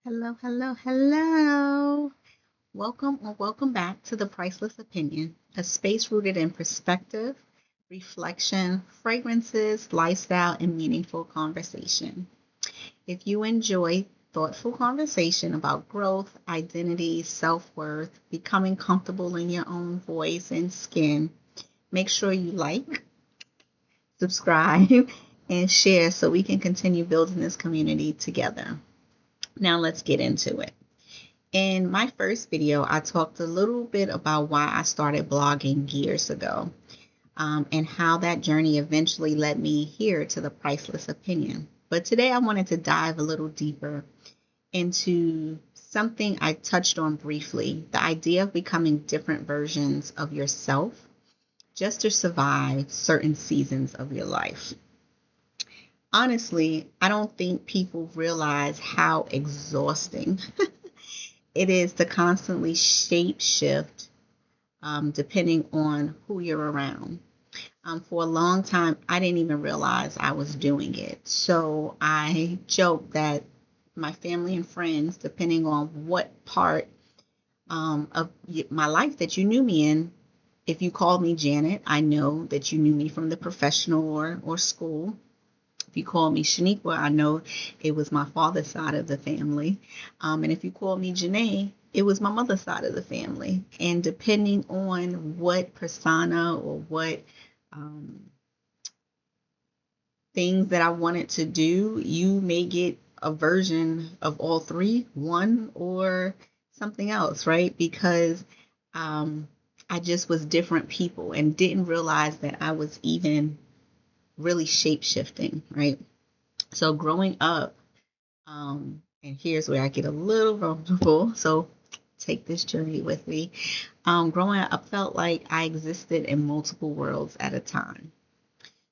Hello, hello, hello. Welcome or welcome back to The Priceless Opinion, a space rooted in perspective, reflection, fragrances, lifestyle, and meaningful conversation. If you enjoy thoughtful conversation about growth, identity, self worth, becoming comfortable in your own voice and skin, make sure you like, subscribe, and share so we can continue building this community together. Now, let's get into it. In my first video, I talked a little bit about why I started blogging years ago, and how that journey eventually led me here to the priceless opinion. But today I wanted to dive a little deeper into something I touched on briefly, the idea of becoming different versions of yourself just to survive certain seasons of your life. Honestly, I don't think people realize how exhausting it is to constantly shape shift, depending on who you're around. For a long time, I didn't even realize I was doing it. So I joke that my family and friends, depending on what part of my life that you knew me in, if you called me Janet, I know that you knew me from the professional or school. If you call me Shaniqua, I know it was my father's side of the family. And if you call me Janae, it was my mother's side of the family. And depending on what persona or what um, things that I wanted to do, you may get a version of all three, one or something else, right? Because um, I just was different people and didn't realize that I was even really shape shifting, right? So growing up, and here's where I get a little vulnerable. So take this journey with me. Growing up, I felt like I existed in multiple worlds at a time.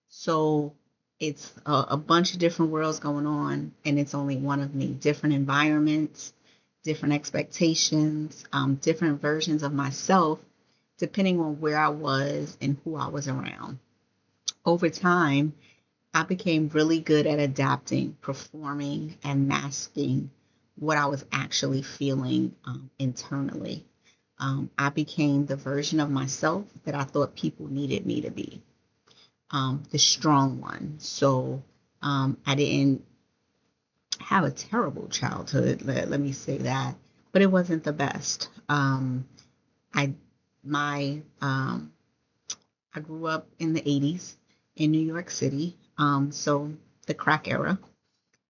So it's a bunch of different worlds going on, and it's only one of me. Different environments, different expectations, different versions of myself, depending on where I was and who I was around. Over time, I became really good at adapting, performing, and masking what I was actually feeling internally. I became the version of myself that I thought people needed me to be, the strong one. So I didn't have a terrible childhood, let me say that, but it wasn't the best. I my I grew up in the 80s in New York City, so the crack era,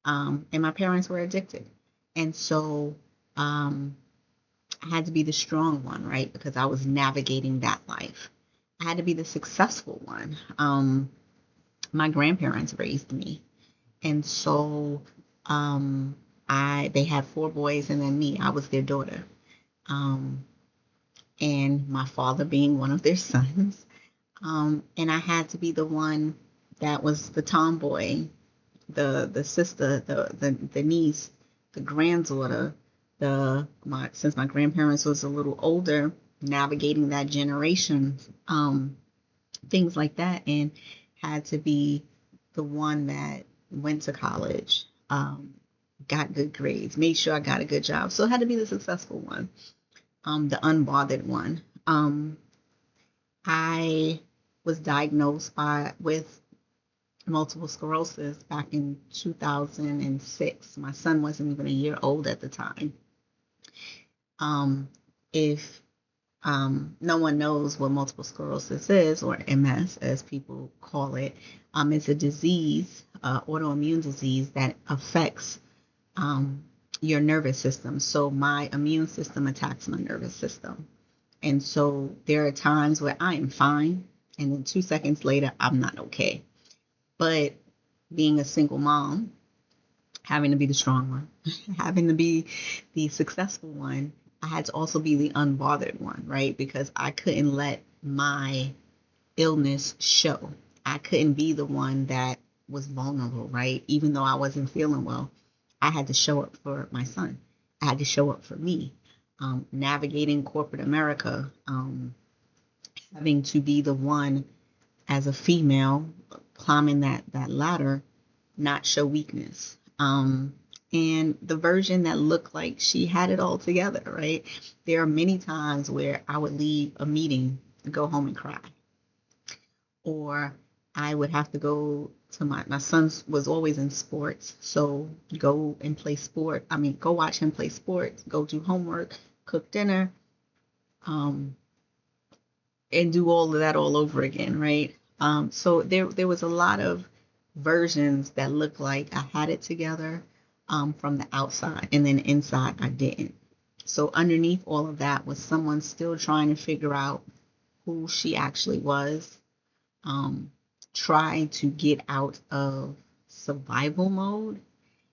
and my parents were addicted. And so I had to be the strong one, right? Because I was navigating that life. I had to be the successful one. My grandparents raised me. And so they had four boys and then me. I was their daughter. Um, and my father being one of their sons. And I had to be the one that was the tomboy, the sister, the niece, the granddaughter, the my since my grandparents was a little older, navigating that generation, things like that, and had to be the one that went to college, got good grades, made sure I got a good job. So I had to be the successful one, the unbothered one. I was diagnosed with multiple sclerosis back in 2006. My son wasn't even a year old at the time. If no one knows what multiple sclerosis is, or MS as people call it, it's a disease, autoimmune disease that affects um, your nervous system. So my immune system attacks my nervous system. And so there are times where I am fine, and then 2 seconds later, I'm not okay. But being a single mom, having to be the strong one, having to be the successful one, I had to also be the unbothered one, right? Because I couldn't let my illness show. I couldn't be the one that was vulnerable, right? Even though I wasn't feeling well, I had to show up for my son. I had to show up for me. Navigating corporate America, having to be the one as a female climbing that ladder, not show weakness. and the version that looked like she had it all together, right? There are many times where I would leave a meeting, go home and cry, or I would have to go to my son was always in sports, so go and play sport. I mean, go watch him play sports, go do homework, cook dinner, um, and do all of that all over again, right? So there was a lot of versions that looked like I had it together from the outside, and then inside I didn't. So underneath all of that was someone still trying to figure out who she actually was, um, trying to get out of survival mode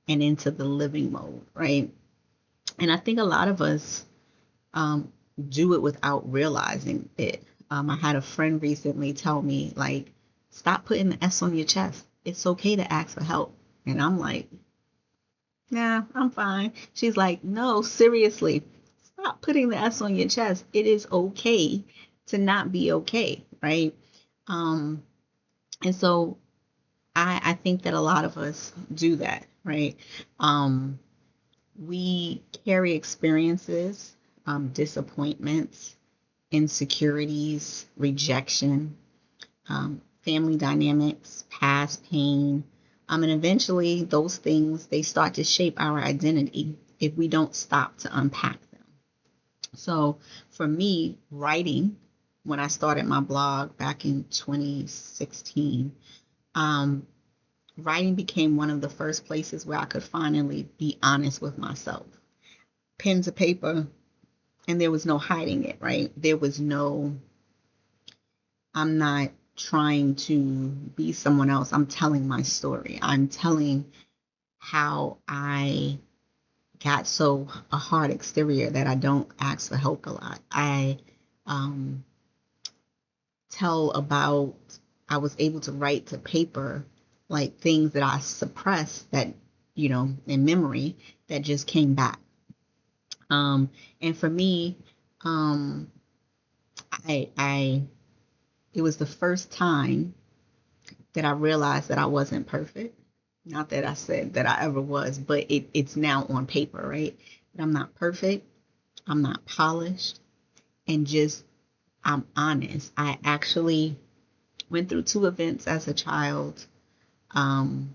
and into the living mode, right? And I think a lot of us um, do it without realizing it. I had a friend recently tell me, like, stop putting the S on your chest. It's okay to ask for help. And I'm like, nah, I'm fine. She's like, no, seriously, stop putting the S on your chest. It is okay to not be okay, right? Um, and so I think that a lot of us do that, right? Um, we carry experiences, disappointments, insecurities, rejection, family dynamics, past pain. And eventually those things, they start to shape our identity if we don't stop to unpack them. So for me, writing, when I started my blog back in 2016, um, writing became one of the first places where I could finally be honest with myself. Pen to paper, and there was no hiding it, right? There was no, I'm not trying to be someone else. I'm telling my story. I'm telling how I got so a hard exterior that I don't ask for help a lot. I um, tell about, I was able to write to paper like things that I suppressed that, in memory that just came back. And for me, um, I it was the first time that I realized that I wasn't perfect. Not that I said that I ever was, but it's now on paper, right? That I'm not perfect, I'm not polished, and just I'm honest. I actually went through two events as a child um,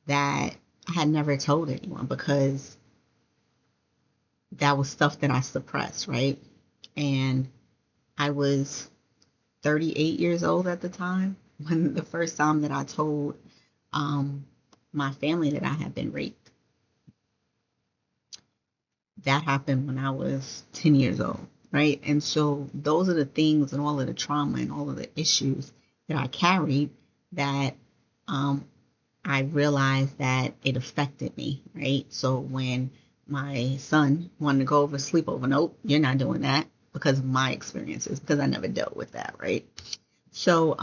that I had never told anyone because that was stuff that I suppressed, right? And I was 38 years old at the time when the first time that I told um, my family that I had been raped. That happened when I was 10 years old, right? And so those are the things and all of the trauma and all of the issues that I carried that um, I realized that it affected me, right? So when my son wanted to go over sleepover, nope, you're not doing that because of my experiences, because I never dealt with that, right? So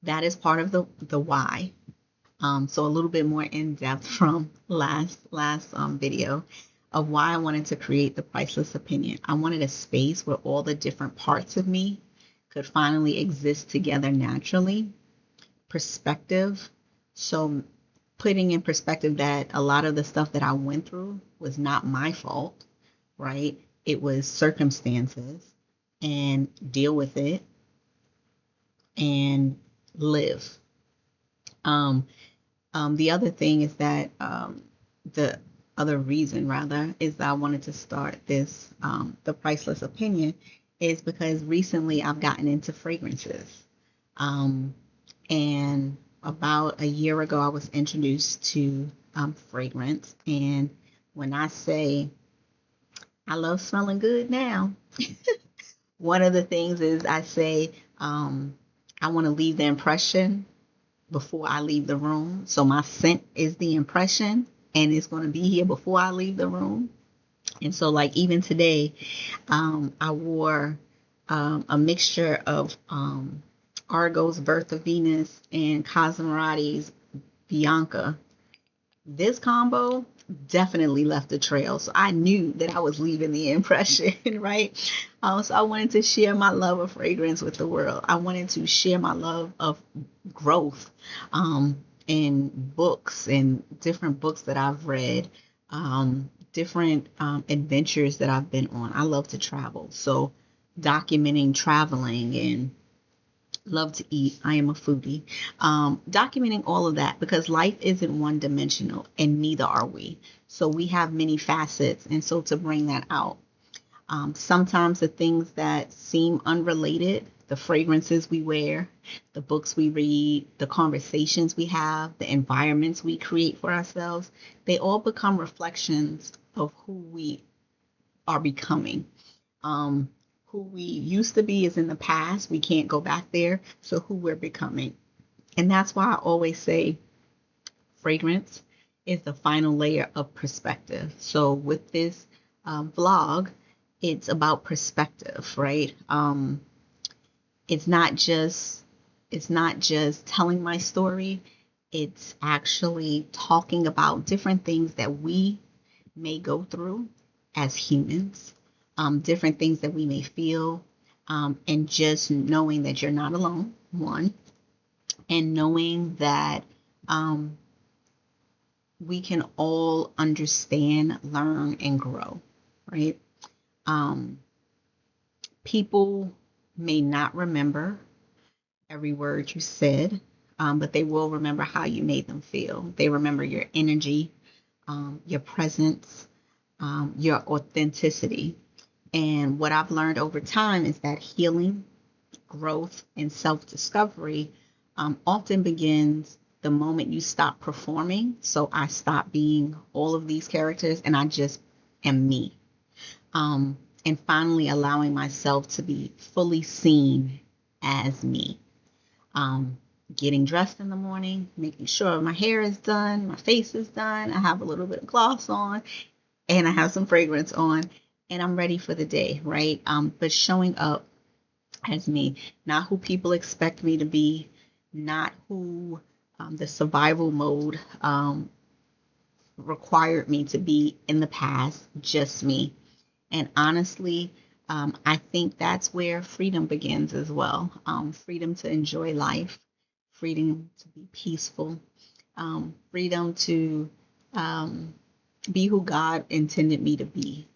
that is part of the why. So a little bit more in depth from last video of why I wanted to create the Priceless Opinion. I wanted a space where all the different parts of me could finally exist together naturally. Perspective. So putting in perspective that a lot of the stuff that I went through was not my fault, right? It was circumstances, and deal with it and live. Um, the other thing is that the other reason, rather, is that I wanted to start this, the Priceless Opinion, is because recently I've gotten into fragrances. Um, and about a year ago, I was introduced to fragrance. And when I say I love smelling good now, one of the things is I say I want to leave the impression before I leave the room. So my scent is the impression and it's going to be here before I leave the room. And so, like, even today, I wore a mixture of Argos Birth of Venus and Casamorati's Bianca. This combo definitely left a trail. So I knew that I was leaving the impression, right? So I wanted to share my love of fragrance with the world. I wanted to share my love of growth. in books and different books that I've read, different adventures that I've been on. I love to travel. So documenting traveling and love to eat. I am a foodie. Documenting all of that because life isn't one dimensional and neither are we. So we have many facets. And so to bring that out, sometimes the things that seem unrelated, the fragrances we wear, the books we read, the conversations we have, the environments we create for ourselves, they all become reflections of who we are becoming. Um, who we used to be is in the past. We can't go back there. So who we're becoming. And that's why I always say fragrance is the final layer of perspective. So with this vlog, it's about perspective, right? It's not just telling my story. It's actually talking about different things that we may go through as humans, different things that we may feel, and just knowing that you're not alone, one, and knowing that we can all understand, learn, and grow, right? People may not remember every word you said, but they will remember how you made them feel. They remember your energy, your presence, your authenticity. And what I've learned over time is that healing, growth, and self discovery often begins the moment you stop performing. So I stop being all of these characters and I just am me. And finally, allowing myself to be fully seen as me. Getting dressed in the morning, making sure my hair is done, my face is done, I have a little bit of gloss on, and I have some fragrance on, and I'm ready for the day, right? But showing up as me, not who people expect me to be, not who the survival mode required me to be in the past, just me. And honestly, I think that's where freedom begins as well. Freedom to enjoy life, freedom to be peaceful, freedom to be who God intended me to be,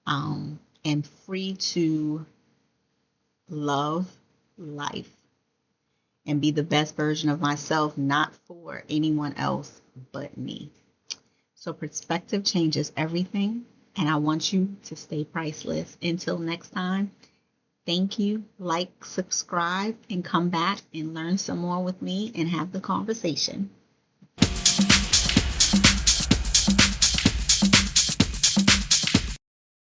and free to love life and be the best version of myself, not for anyone else but me. So perspective changes everything, and I want you to stay priceless. Until next time, thank you. Like, subscribe, and come back and learn some more with me and have the conversation.